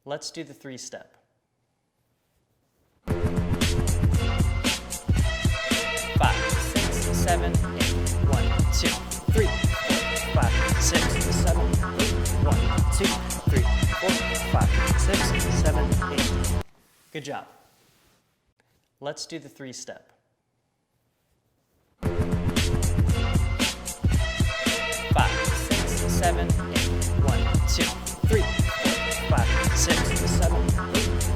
Let's do the three-step. 5, 6, 7, 8. 1, 2, 3, 4, 5, 6, 7, 8. 1, 2, 3, 4, 5, 6, 7, 8. Good job. Let's do the three-step. 5, 6, 7, 8. 1, 2, 3, 4, 5, 6, 7, 8.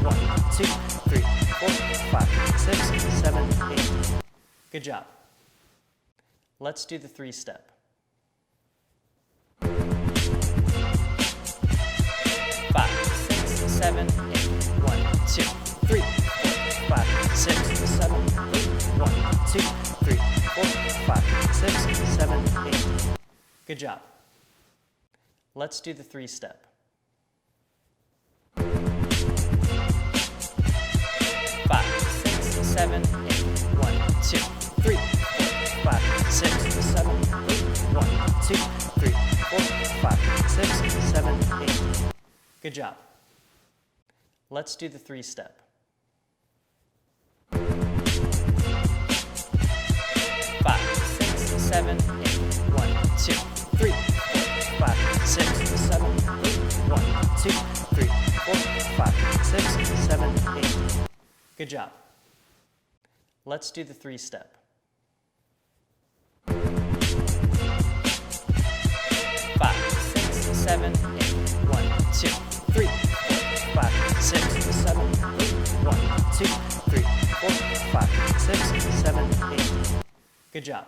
1, 2, 3, 4, 5, 6, 7, 8. Good job. Let's do the three-step. 5, 6, 7, 8. 1, 2, 3, 4, 5, 6, 7, 8. 1, 2, 3, 4, 5, 6, 7, 8. Good job. Let's do the three-step. 5, 6, 7, 8. 1, 2, 3, 4, 5, 6, 7, 8. 1, 2, 3, 4, 5, 6, 7, 8. Good job. Let's do the three-step. 5, 6, 7, 8. 1, 2, 3, 4, 5, 6, 7, 8. 1, 2, 3, 4, 5, 6, 7, 8. Good job. Let's do the three-step. 5, 6, 7, 8. 1, 2, 3, 4, 5, 6, 7, 8. 1, 2, 3, 4, 5, 6, 7, 8. Good job.